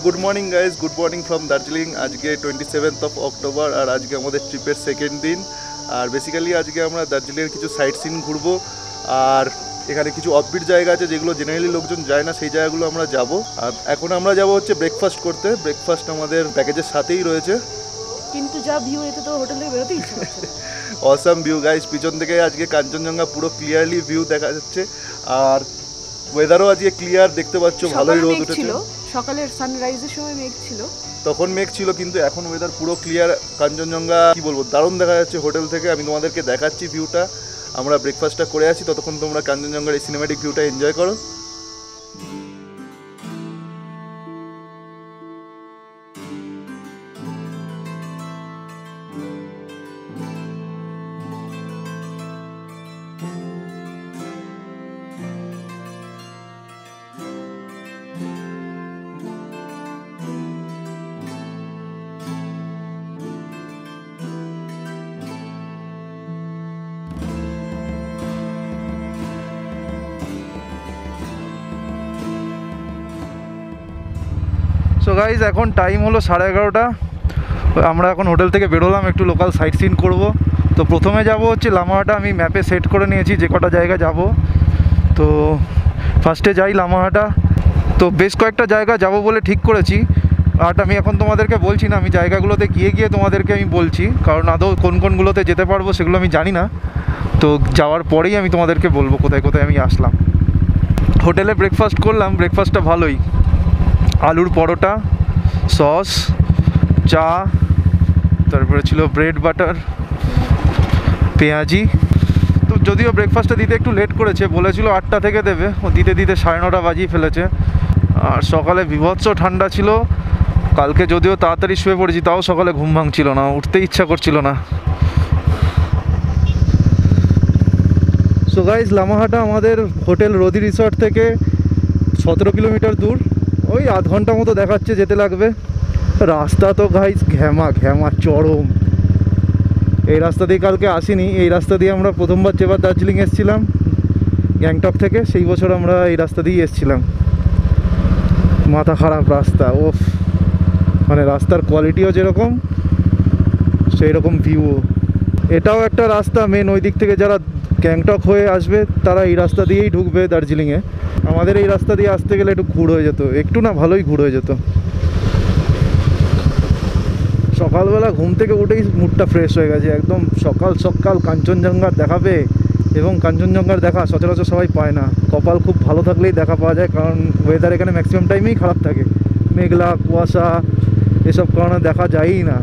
Good morning guys, good morning from Darjeeling. আজকে 27th of October আর আজকে আমাদের ট্রিপের সেকেন্ড দিন। আর বেসিক্যালি আজকে আমরা দার্জিলিংয়ের কিছু সাইট সিন ঘুরবো। আর এখানে কিছু অফবিট জায়গা আছে যেগুলো জেনারেলি লোকজন যায় না, সেই জায়গাগুলো আমরা যাব। আর এখন আমরা যাব হচ্ছে ব্রেকফাস্ট করতে। ব্রেকফাস্ট আমাদের প্যাকেজের সাথেই রয়েছে, কিন্তু যা ভিউ, এতে তো হোটেল থেকে বেরোতেই ইচ্ছা করছে না। অসাম ভিউ গাইজ, পিছন থেকে আজকে কাঞ্চনজঙ্ঘা পুরো ক্লিয়ারলি ভিউ দেখা যাচ্ছে। আর ওয়েদারও আজকে ক্লিয়ার, দেখতে পাচ্ছ ভালোই রোদ উঠেছে। সকালের সানরাইজের সময় মেঘ ছিল, তখন মেঘ ছিল, কিন্তু এখন ওয়েদার পুরো ক্লিয়ার। কাঞ্চনজঙ্ঘা কি বলবো, দারুণ দেখা যাচ্ছে হোটেল থেকে। আমি তোমাদেরকে দেখাচ্ছি ভিউটা। আমরা ব্রেকফাস্টটা করে আছি, ততক্ষণ তোমরা কাঞ্চনজঙ্ঘার এই সিনেম্যাটিক ভিউটা এনজয় করো। সো গাইজ, এখন টাইম হলো 11:30। আমরা এখন হোটেল থেকে বেরোলাম, একটু লোকাল সাইট সিন করবো। তো প্রথমে যাব হচ্ছে লামাহাটা। আমি ম্যাপে সেট করে নিয়েছি যে কটা জায়গা যাব। তো ফার্স্টে যাই লামাহাটা। তো বেশ কয়েকটা জায়গা যাব বলে ঠিক করেছি। আর আমি এখন তোমাদেরকে বলছি না, আমি জায়গাগুলোতে গিয়ে গিয়ে তোমাদেরকে আমি বলছি, কারণ আদৌ কোন কোনগুলোতে যেতে পারবো সেগুলো আমি জানি না। তো যাওয়ার পরেই আমি তোমাদেরকে বলবো কোথায় কোথায় আমি আসলাম। হোটেলে ব্রেকফাস্ট করলাম, ব্রেকফাস্টটা ভালোই। আলুর পরোটা, সস, চা, তারপরে ছিল ব্রেড বাটার, পেঁয়াজি। তো যদিও ব্রেকফাস্টটা দিতে একটু লেট করেছে, বলেছিল 8টা থেকে দেবে, ও দিতে দিতে 9:30 বাজিয়ে ফেলেছে। আর সকালে বিভৎস ঠান্ডা ছিল। কালকে যদিও তাড়াতাড়ি শুয়ে পড়েছি, তাও সকালে ঘুম ভাঙছিল না, উঠতে ইচ্ছা করছিল না। সো গাইজ, লামাহাটা আমাদের হোটেল রোদি রিসর্ট থেকে 17 কিলোমিটার দূর। ওই আধ ঘন্টা মতো দেখাচ্ছে যেতে লাগবে। রাস্তা তো গাইজ ঘ্যামা ঘ্যামা চরম। এই রাস্তা দিয়ে কালকে আসিনি, এই রাস্তা দিয়ে আমরা প্রথমবার যেবার দার্জিলিং এসেছিলাম গ্যাংটক থেকে, সেই বছর আমরা এই রাস্তা দিয়েই এসেছিলাম। মাথা খারাপ রাস্তা, ওফ। মানে রাস্তার কোয়ালিটিও যেরকম, সেই রকম ভিউও। এটাও একটা রাস্তা মেন, ওই দিক থেকে যারা গ্যাংটক হয়ে আসবে তারা এই রাস্তা দিয়েই ঢুকবে দার্জিলিংয়ে। আমাদের এই রাস্তা দিয়ে আসতে গেলে একটু ঘুর হয়ে যেত, একটু না ভালোই ঘুর হয়ে যেত। সকালবেলা ঘুম থেকে উঠেই মুডটা ফ্রেশ হয়ে গেছে একদম। সকাল সকাল কাঞ্চনজঙ্ঘার দেখাবে, এবং কাঞ্চনজঙ্ঘার দেখা সচরাচর সবাই পায় না। কপাল খুব ভালো থাকলেই দেখা পাওয়া যায়, কারণ ওয়েদার এখানে ম্যাক্সিমাম টাইমেই খারাপ থাকে, মেঘলা কুয়াশা, এসব কারণে দেখা যায়ই না।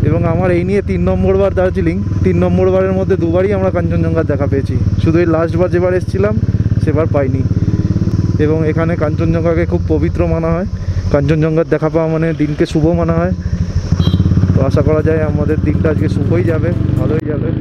এবং আমার এই নিয়ে 3 নম্বর বার দার্জিলিং। 3 নম্বর বারের মধ্যে 2বারই আমরা কাঞ্চনজঙ্ঘার দেখা পেয়েছি। শুধু এই লাস্টবার যেবার এসেছিলাম সেবার পাইনি। এবং এখানে কাঞ্চনজঙ্ঘাকে খুব পবিত্র মানা হয়। কাঞ্চনজঙ্ঘার দেখা পাওয়া মানে দিনকে শুভ মানা হয়। তো আশা করা যায় আমাদের দিনটা আজকে শুভই যাবে, ভালোই যাবে।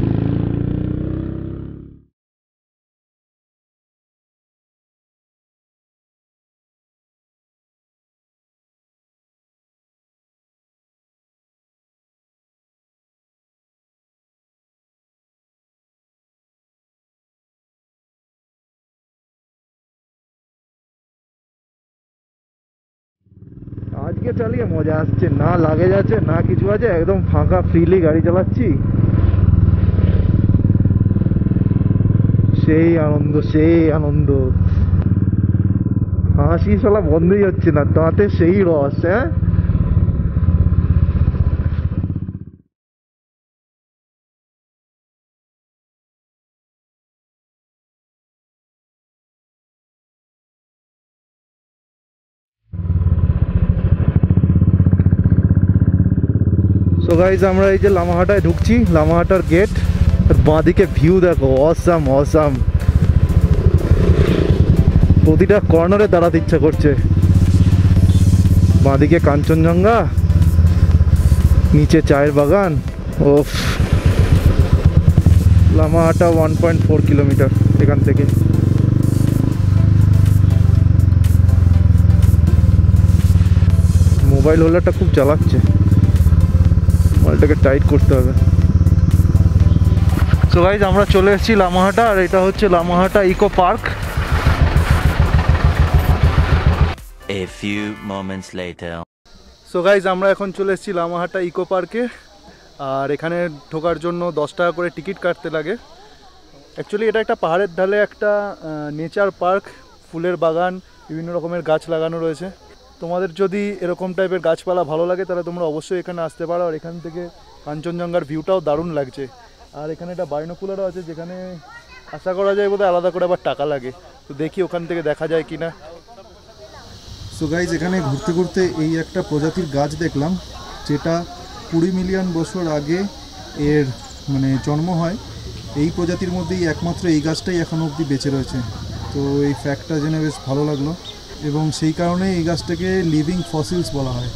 আজকে চালিয়ে মজা আসছে, না লাগে যাচ্ছে না কিছু আছে, একদম ফাঁকা ফ্রিলি গাড়ি চালাচ্ছি। সেই আনন্দ, সেই আনন্দ। হাসি শালা বন্ধই হচ্ছে না, তাতে সেই রস। হ্যাঁ, সো গাইজ, আমরা এই যে লামাহাটায় ঢুকছি, লামাহাটার গেট। আর বাঁদিকে ভিউ দেখো, অসাম অসাম। প্রতিটা কর্নারে দাঁড়াতে ইচ্ছা করছে। বাঁদিকে কাঞ্চনজঙ্ঘা, নিচে চায়ের বাগান। ওফ। লামাহাটা 1.4 কিলোমিটার এখান থেকে। মোবাইল হোল্ডারটা খুব চালাচ্ছে, মোবাইলটাকে টাইট করতে হবে। সো গাইজ, আমরা চলে এসেছি লামাহাটা। আর এটা হচ্ছে Lamahatta eco park. A few moments later. So guys আমরা এখন চলে এসেছি লামাহাটা ইকো পার্কে। আর এখানে ঢোকার জন্য 10 টাকা করে টিকিট কাটতে লাগে। অ্যাকচুয়ালি এটা একটা পাহাড়ের ঢালে একটা নেচার পার্ক, ফুলের বাগান, বিভিন্ন রকমের গাছ লাগানো রয়েছে। তোমাদের যদি এরকম টাইপের গাছপালা ভালো লাগে তাহলে তোমরা অবশ্যই এখানে আসতে পারো। আর এখান থেকে কাঞ্চনজঙ্ঘার ভিউটাও দারুণ লাগছে। আর এখানে একটা বাইনোকুলারও আছে, যেখানে আশা করা যায় বোধহয় আলাদা করে আবার টাকা লাগে। তো দেখি ওখান থেকে দেখা যায় কি না। সো গাইজ এখানে ঘুরতে ঘুরতে এই একটা প্রজাতির গাছ দেখলাম, যেটা 20 মিলিয়ন বছর আগে এর মানে জন্ম হয়। এই প্রজাতির মধ্যেই একমাত্র এই গাছটাই এখনও অবধি বেঁচে রয়েছে। তো এই ফ্যাক্টটা জেনে বেশ ভালো লাগলো, এবং সেই কারণে এই গাছটাকে লিভিং ফসিলস বলা হয়।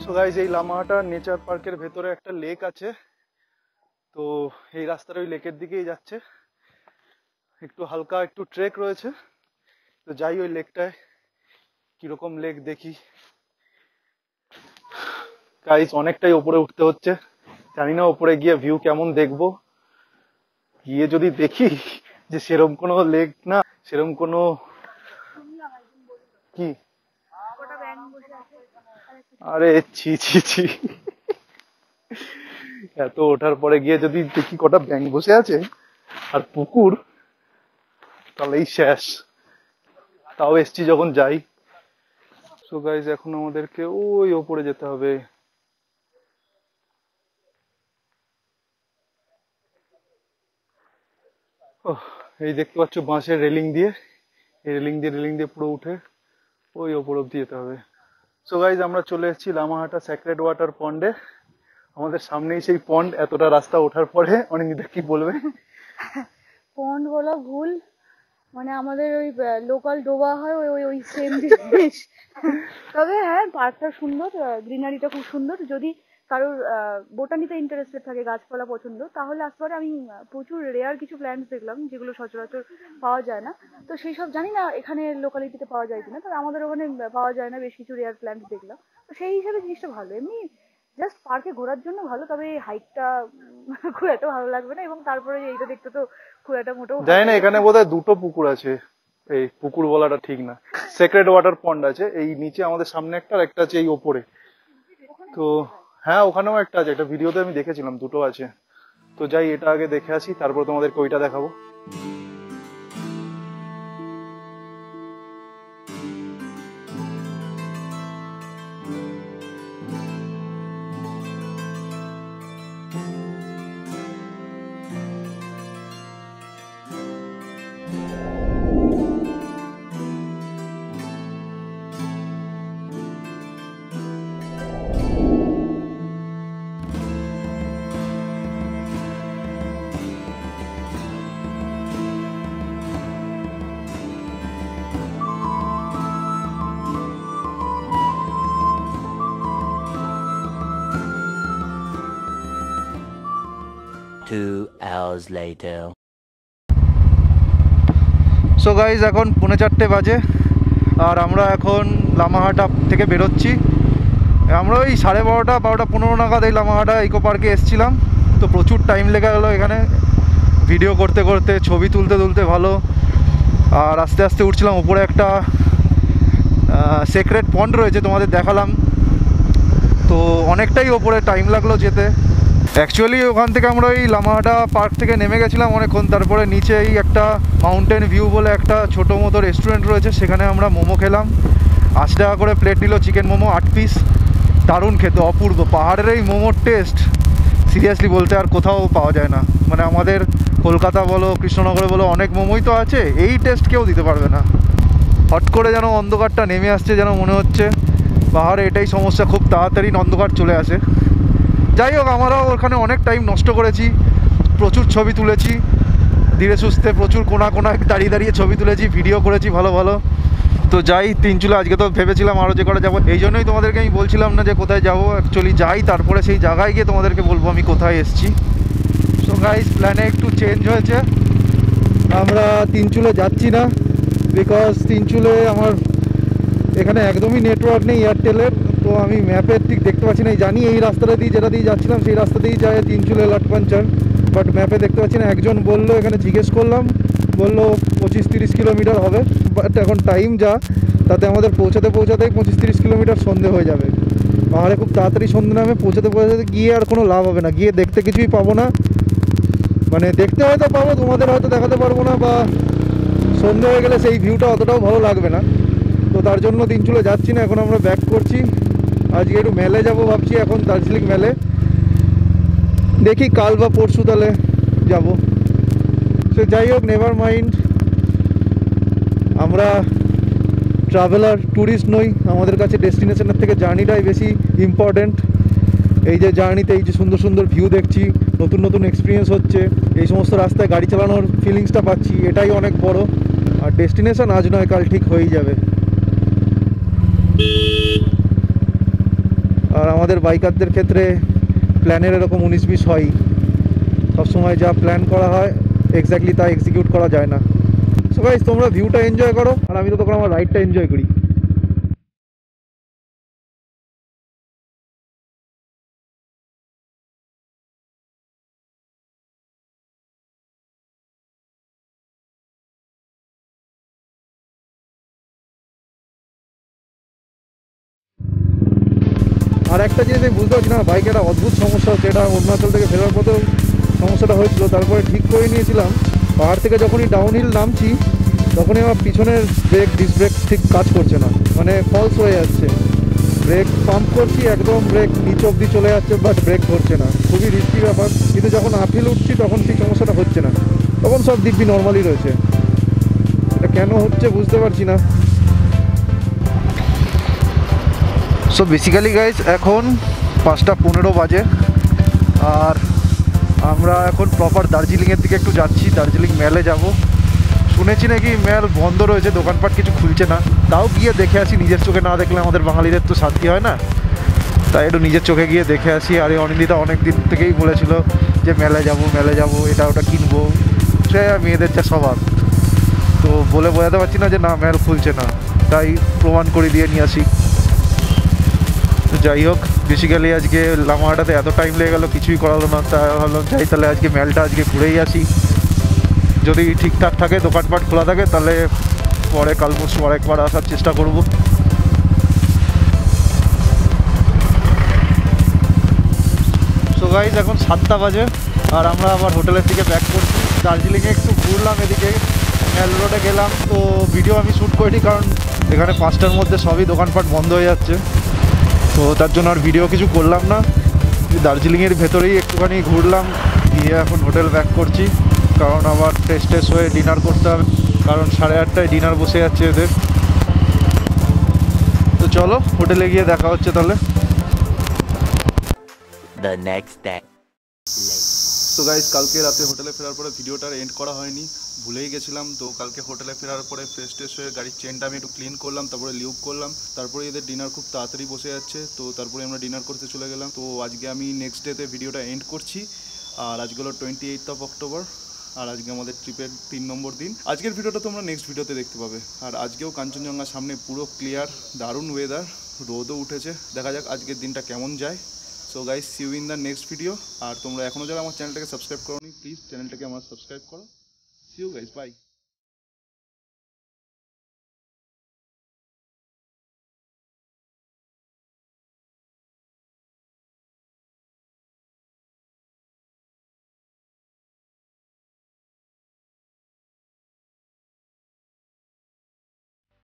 সো গাইজ এই লামাহাটা নেচার পার্কের ভেতরে একটা লেক আছে। তো এই রাস্তাটা ওই লেকের দিকেই যাচ্ছে। একটু হালকা একটু ট্রেক রয়েছে। তো যাই ওই লেকটায়, কিরকম লেক দেখি। গাইজ অনেকটাই ওপরে উঠতে হচ্ছে, জানি না ওপরে গিয়ে ভিউ কেমন দেখবো। গিয়ে যদি দেখি যে সেরম কোনো লেক না, সেরম কোনো কি, আরে ছি ছি ছি, এত ওঠার পরে গিয়ে যদি দেখি কটা ব্যাঙ বসে আছে আর পুকুর, তাহলেই শেষ। তাও এসছি যখন যাই। সো গাইজ এখন আমাদেরকে ওই ওপরে যেতে হবে। এই দেখতে পাচ্ছ বাঁশের রেলিং দিয়ে, এই রেলিং দিয়ে পুরো উঠে ওই ওপর অব্দি যেতে হবে। সো গাইজ আমরা চলে এসেছি লামাহাটা স্যাক্রেড ওয়াটার পন্ডে। আমাদের সামনেই সেই পন্ড। এতটা রাস্তা ওঠার পরে অনিন্দিতা কি বলবে? পন্ড বলা ভুল, মানে আমাদের ওই লোকাল ডোবা হয় ওই ওই ওই সেম জিনিস। তবে হ্যাঁ, পার্কটা সুন্দর, গ্রিনারিটা খুব সুন্দর। যদি কারোর বোটানিতে ইন্টারেস্টেড থাকে, গাছপালা পছন্দ, তাহলে আসতে পারে। আমি প্রচুর রেয়ার কিছু প্ল্যান্টস দেখলাম যেগুলো সচরাচর পাওয়া যায় না। তো সেই সব জানি না এখানে লোকালিটিতে পাওয়া যায় কিনা, তবে আমাদের ওখানে পাওয়া যায় না, বেশ কিছু রেয়ার প্ল্যান্টস দেখলাম। তো সেই হিসাবে জিনিসটা ভালো। এমনি জাস্ট পার্কে ঘোরার জন্য ভালো, তবে এই হাইটটা খুব একটা ভালো লাগবে না। এবং তারপরে এইটা দেখতে তো খুব একটা মোটেও জানি না, এখানে বোধহয় দুটো পুকুর আছে। এই পুকুর বলাটা ঠিক না, সেক্রেড ওয়াটার পন্ড আছে এই নিচে আমাদের সামনে একটা, আর একটা আছে এই ওপরে। তো হ্যাঁ, ওখানেও একটা আছে, একটা ভিডিওতে আমি দেখেছিলাম, দুটো আছে। তো যাই এটা আগে দেখে আসি, তারপর তোমাদেরকে ওইটা দেখাবো। 2 hours later. সো গাইজ এখন 4:45 বাজে আর আমরা এখন লামাহাটা থেকে বেরোচ্ছি। আমরা ওই 12:30 12:15 নাগাদ এই লামাহাটা ইকো পার্কে এসেছিলাম। তো প্রচুর টাইম লেগে গেলো এখানে ভিডিও করতে করতে, ছবি তুলতে তুলতে ভালো। আর আস্তে আস্তে উঠছিলাম উপরে, একটা সেক্রেট পন্ড রয়েছে, তোমাদের দেখালাম। তো অনেকটাই ওপরে টাইম লাগলো যেতে। অ্যাকচুয়ালি ওখান থেকে আমরা ওই লামাহাটা পার্ক থেকে নেমে গেছিলাম অনেকক্ষণ, তারপরে নিচেই একটা মাউন্টেন ভিউ বলে একটা ছোটো মতো রেস্টুরেন্ট রয়েছে, সেখানে আমরা মোমো খেলাম। 80 টাকা করে প্লেট নিল চিকেন মোমো, 8 পিস। দারুণ খেতে, অপূর্ব। পাহাড়ের এই মোমোর টেস্ট সিরিয়াসলি বলতে আর কোথাও পাওয়া যায় না। মানে আমাদের কলকাতা বলো, কৃষ্ণনগরে বলো, অনেক মোমোই তো আছে, এই টেস্ট কেউ দিতে পারবে না। হট করে যেন অন্ধকারটা নেমে আসছে, যেন মনে হচ্ছে পাহাড়ে এটাই সমস্যা, খুব তাড়াতাড়ি অন্ধকার চলে আসে। যাই হোক, আমরাও ওখানে অনেক টাইম নষ্ট করেছি, প্রচুর ছবি তুলেছি ধীরে সুস্থে, প্রচুর কোনায় দাঁড়িয়ে দাঁড়িয়ে ছবি তুলেছি, ভিডিও করেছি ভালো ভালো। তো যাই তিনচুলা, আজকে তো ভেবেছিলাম আরও যে কটা যাবো, এই জন্যই তোমাদেরকে আমি বলছিলাম না যে কোথায় যাবো। অ্যাকচুয়ালি যাই, তারপরে সেই জায়গায় গিয়ে তোমাদেরকে বলবো আমি কোথায় এসেছি। সো গাইস, প্ল্যানে একটু চেঞ্জ হয়েছে, আমরা তিনচুলে যাচ্ছি না। বিকজ তিনচুলে আমার এখানে একদমই নেটওয়ার্ক নেই এয়ারটেলের। তো আমি ম্যাপের ঠিক দেখতে পাচ্ছি না। জানি এই রাস্তাটা দিয়ে, যেটা দিয়ে যাচ্ছিলাম সেই রাস্তা দিয়েই যায় তিনচুলে লাটপাঞ্চার, বাট ম্যাপে দেখতে পাচ্ছি না। একজন বললো, এখানে জিজ্ঞেস করলাম, বললো 25-30 কিলোমিটার হবে। বাট এখন টাইম যা, তাতে আমাদের পৌঁছাতেই 25-30 কিলোমিটার সন্ধে হয়ে যাবে। পাহাড়ে খুব তাড়াতাড়ি সন্ধে নামে, পৌঁছাতে গিয়ে আর কোনো লাভ হবে না, গিয়ে দেখতে কিছুই পাবো না। মানে দেখতে হয়তো পাবো, তোমাদের হয়তো দেখাতে পারবো না, বা সন্ধে হয়ে গেলে সেই ভিউটা অতটাও ভালো লাগবে না। তো তার জন্য তিনচুলে যাচ্ছি না, এখন আমরা ব্যাক করছি। আজকে একটু মেলে যাব ভাবছি, এখন দার্জিলিং মেলে। দেখি কাল বা পরশু তাহলে যাব। সে যাই হোক, নেভার মাইন্ড। আমরা ট্রাভেলার, ট্যুরিস্ট নই। আমাদের কাছে ডেস্টিনেশনের থেকে জার্নিটাই বেশি ইম্পর্ট্যান্ট। এই যে জার্নিতে এই যে সুন্দর সুন্দর ভিউ দেখছি, নতুন নতুন এক্সপিরিয়েন্স হচ্ছে, এই সমস্ত রাস্তায় গাড়ি চালানোর ফিলিংসটা পাচ্ছি, এটাই অনেক বড়। আর ডেস্টিনেশন আজ নয় কাল ঠিক হয়েই যাবে। আর আমাদের বাইকারদের ক্ষেত্রে প্ল্যানের এরকম 19-20 হয়। সবসময় যা প্ল্যান করা হয় এক্স্যাক্টলি তা এক্সিকিউট করা যায় না। সো গাইস, তোমরা ভিউটা এনজয় করো, আর আমি তো তখন আমার রাইডটা এনজয় করি। আর একটা জিনিস আমি বুঝতে পারছি না, বাইকে একটা অদ্ভুত সমস্যা হচ্ছে। এটা অরুণাচল থেকে ফেরার পথেও সমস্যাটা হয়েছিল, তারপরে ঠিক করে নিয়েছিলাম। পাহাড় থেকে যখনই ডাউনহিল নামছি, তখনই আমার পিছনের ডিস্ক ব্রেক ঠিক কাজ করছে না, মানে ফলস হয়ে যাচ্ছে। ব্রেক পাম্প করছি, একদম ব্রেক নিচ অব্দি চলে যাচ্ছে, বাট ব্রেক ধরছে না। খুবই রিস্কি ব্যাপার। কিন্তু যখন আপহিল উঠছি তখন সেই সমস্যাটা হচ্ছে না, তখন সব দিব্যি নর্মালি রয়েছে। এটা কেন হচ্ছে বুঝতে পারছি না। সো বেসিক্যালি গাইজ, এখন 5:15 বাজে, আর আমরা এখন প্রপার দার্জিলিংয়ের দিকে একটু যাচ্ছি। দার্জিলিং মেলে যাব। শুনেছি নাকি মেল বন্ধ রয়েছে, দোকানপাট কিছু খুলছে না। তাও গিয়ে দেখে আসি, নিজের চোখে না দেখলে আমাদের বাঙালিদের তো শান্তি হয় না। তাই একটু নিজের চোখে গিয়ে দেখে আসি। আর এই অনিন্দিতা অনেক দিন থেকেই বলেছিল যে মেলে যাব, এটা ওটা কিনবো। সে মেয়েদের যা স্বভাব, তো বলে বোঝাতে পারছি না যে না মেল খুলছে না, তাই প্রমাণ করে দিয়ে নিয়ে আসি। যাই হোক, বেসিক্যালি আজকে লামাহাটাতে এত টাইম লেগে গেলো, কিছুই করালো না। তা ভাবলাম যাই তাহলে আজকে মেলটা আজকে ঘুরেই আসি। যদি ঠিকঠাক থাকে, দোকানপাট খোলা থাকে, তাহলে পরে কাল পরশু আরেকবার আসার চেষ্টা করব। সো গাইজ, এখন 7টা বাজে, আর আমরা আবার হোটেলের দিকে ব্যাক করছি। দার্জিলিংয়ে একটু ঘুরলাম, এদিকে মেল রোডে গেলাম। তো ভিডিও আমি শ্যুট করিনি, কারণ এখানে 5টার মধ্যে সবই দোকানপাট বন্ধ হয়ে যাচ্ছে। তো তার জন্য আর ভিডিও কিছু করলাম না। দার্জিলিংয়ের ভেতরেই একটুখানি ঘুরলাম, গিয়ে এখন হোটেল ব্যাক করছি, কারণ আবার ফ্রেশ হয়ে ডিনার করতে হবে, কারণ 8:30টায় ডিনার বসে যাচ্ছে এদের। তো চলো হোটেলে গিয়ে দেখা হচ্ছে তাহলে। The next day. তো গাইজ, কালকে রাতে হোটেলে ফেরার পরে ভিডিওটার এন্ড করা হয়নি, ভুলেই গেছিলাম। তো কালকে হোটেলে ফেরার পরে ফ্রেশ হয়ে গাড়ির চেনটা আমি একটু ক্লিন করলাম, তারপরে লিউব করলাম, তারপরে এদের ডিনার খুব তাড়াতাড়ি বসে যাচ্ছে। তো তারপরে আমরা ডিনার করতে চলে গেলাম। তো আজকে আমি নেক্সট ডেতে ভিডিওটা এন্ড করছি। আর আজকে হলো 28th অক্টোবর, আর আজকে আমাদের ট্রিপের 3 নম্বর দিন। আজকের ভিডিওটা তোমরা নেক্সট ভিডিওতে দেখতে পাবে। আর আজকেও কাঞ্চনজঙ্ঘার সামনে পুরো ক্লিয়ার, দারুণ ওয়েদার, রোদও উঠেছে। দেখা যাক আজকের দিনটা কেমন যায়। So guys, see you in the next video. আর তোমরা এখনও যারা আমার চ্যানেলটাকে সাবস্ক্রাইব করোনি, প্লিজ চ্যানেলটাকে আমার সাবস্ক্রাইব করো। See you guys, by.